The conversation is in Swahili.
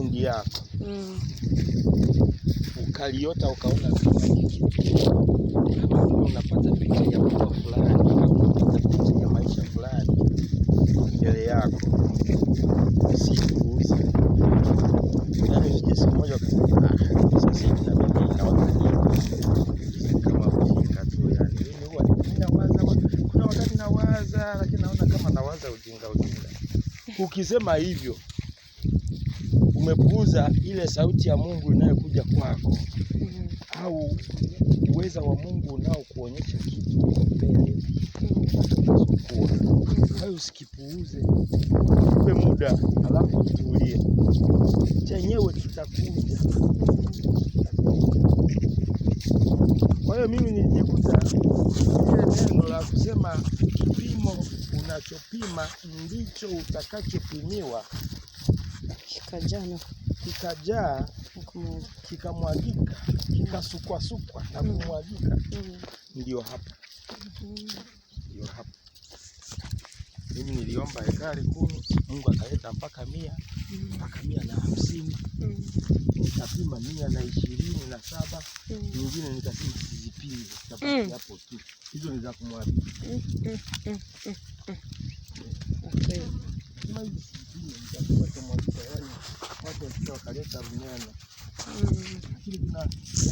mahindi yako ukaliota ukaona kama unapata picha ya mambo fulani au unapata picha ya maisha fulani mbele yako, usipuuze. Yaani usije siku moja ukasema sasa hivi na mimi na wakati kama ujinga tu. Yani mimi huwa ninawaza, kuna wakati nawaza lakini naona kama nawaza ujinga. Ukisema hivyo umepuuza ile sauti ya Mungu inayokuja kwako, au uweza wa Mungu unaokuonyesha kitu mbele. Kwa hiyo usikipuuze, upe muda alafu utulie, chenyewe kitakuja. Kwa hiyo mimi nilijikuta ile neno la kusema kipimo unachopima ndicho utakachopimiwa, kikajaa kikamwagika, kikasukwasukwa na kumwagika. Ndio hapa, ndio hapa. Mimi niliomba ekari 10, Mungu akaleta mpaka 100, mpaka 150. Nikapima 127, nyingine nikasema sizipime, zitabaki hapo tu. Hizo ni za kumwagika. Okay. Watu wakaleta mnyama.